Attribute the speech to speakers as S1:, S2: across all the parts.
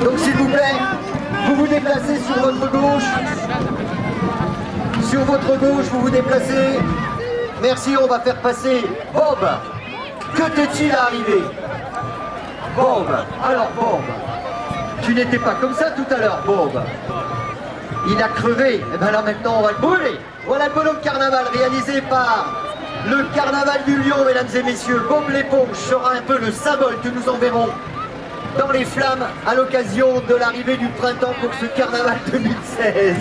S1: Donc s'il vous plaît, vous vous déplacez sur votre gauche. Sur votre gauche, vous vous déplacez. Merci, on va faire passer Bob. Que t'est-il arrivé? Bob, alors Bob, tu n'étais pas comme ça tout à l'heure, Bob. Il a crevé, et bien là maintenant on va le brûler. Voilà le bonhomme carnaval réalisé par le Carnaval du Lion, mesdames et messieurs. Bob l'éponge sera un peu le symbole que nous enverrons dans les flammes à l'occasion de l'arrivée du printemps pour ce carnaval 2016.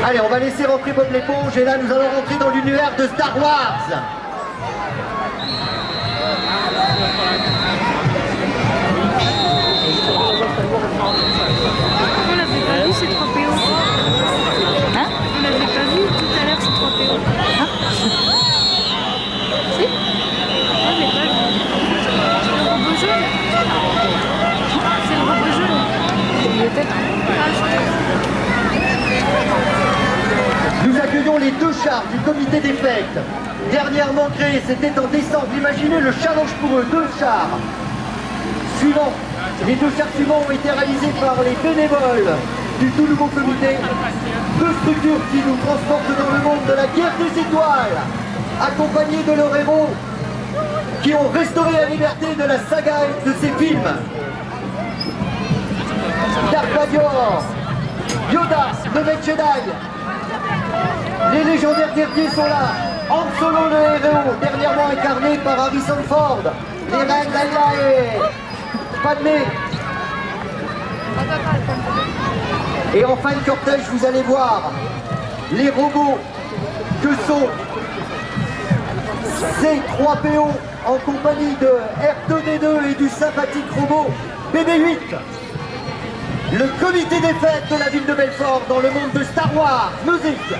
S1: Allez, on va laisser rentrer Bob l'éponge et là nous allons rentrer dans l'univers de Star Wars.
S2: On l'avait pas vu ces 3 PO. Hein? On l'avait pas vu tout à l'heure ces 3 PO. Hein? Si? On l'avait pas vu. C'est le robot jaune. C'est le robot jaune. Peut-être.
S1: Nous accueillons les 2 chars du comité des fêtes. Dernièrement créé, c'était en décembre. Imaginez le challenge pour eux, 2 chars. Suivant, les 2 chars suivants ont été réalisés par les bénévoles du tout nouveau comité. 2 structures qui nous transportent dans le monde de la guerre des étoiles, accompagnés de leurs héros qui ont restauré la liberté de la saga et de ses films. Dark Vador, Yoda, le Maître Jedi. Les légendaires guerriers sont là. Han Solo le héros, dernièrement incarné par Harrison Ford. Les reines Leia et Padmé. Et en fin de cortège, vous allez voir les robots que sont ces 3 PO en compagnie de R2D2 et du sympathique robot BB-8. Le comité des fêtes de la ville de Belfort dans le monde de Star Wars. Musique.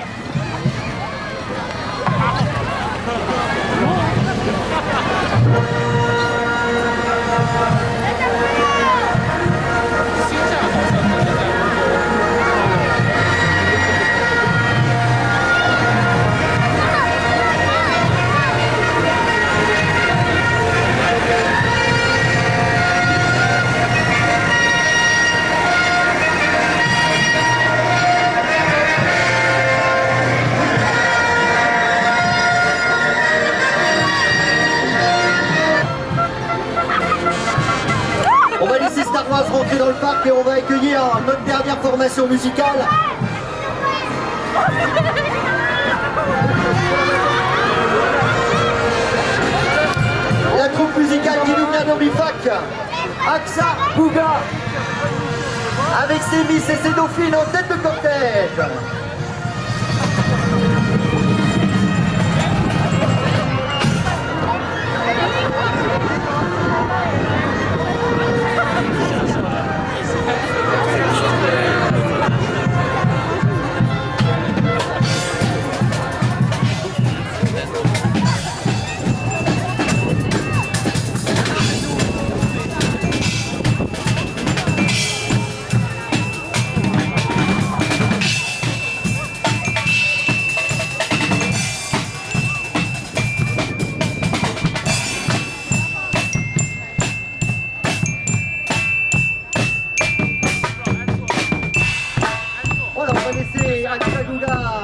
S1: On va laisser Star Wars rentrer dans le parc et on va accueillir notre dernière formation musicale. La troupe musicale qui nous vient d'Orifac, Axa Bouga, avec ses Miss et ses Dauphines en tête de cortège.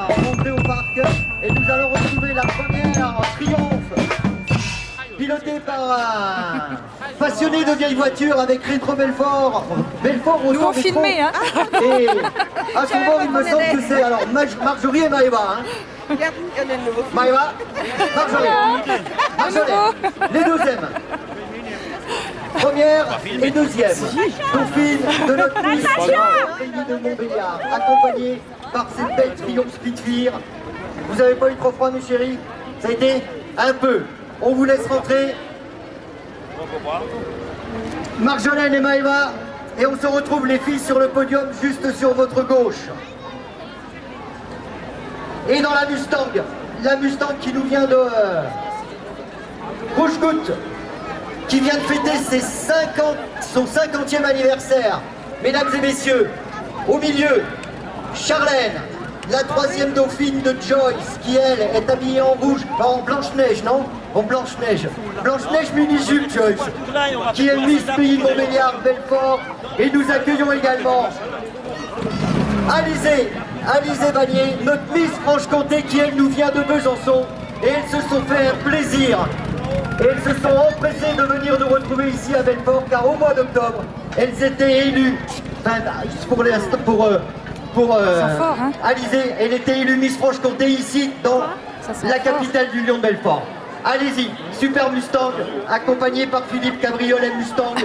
S1: Rentrer au parc et nous allons retrouver la première triomphe pilotée par un passionné de vieilles voitures avec Rétro Belfort. Belfort au
S3: Nous on filmé, hein.
S1: Et à son bord, il me semble que c'est alors Marjorie et Maëva. Hein. Maëva, Marjorie, les 2e. Première et 2e. Dauphine de notre Miss de Montbéliard, accompagnée par cette belle triomphe Spitfire. Vous avez pas eu trop froid, mes chéris? Ça a été un peu. On vous laisse rentrer. Marjolaine et Maëva. Et on se retrouve les filles sur le podium juste sur votre gauche. Et dans la Mustang qui nous vient de Rouge-Goutte, qui vient de fêter son 50e anniversaire. Mesdames et messieurs, au milieu, Charlène, la 3e dauphine de Joyce, qui elle est habillée en rouge, en Blanche-Neige, non? En Blanche-Neige. Blanche-Neige mini-jupe, Joyce, qui est Miss Pays Montbéliard Belfort. Et nous accueillons également Alizé Vanier, notre Miss Franche-Comté, qui elle nous vient de Besançon. Et elles se sont fait un plaisir. Et elles se sont empressées de venir nous retrouver ici à Belfort, car au mois d'octobre, elles étaient élues. Enfin, pour l'instant, pour
S2: hein.
S1: Alizé, elle était élue Miss Franche-Comté ici, dans la capitale du Lion de Belfort. Allez-y, Super Mustang, accompagné par Philippe Cabriolet Mustang.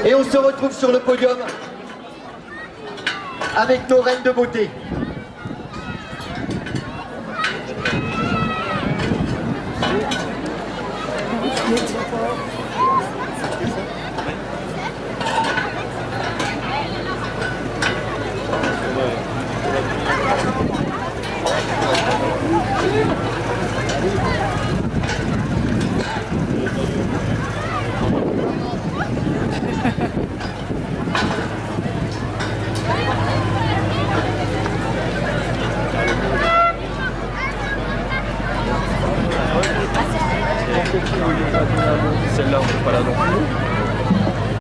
S1: Et on se retrouve sur le podium avec nos reines de beauté.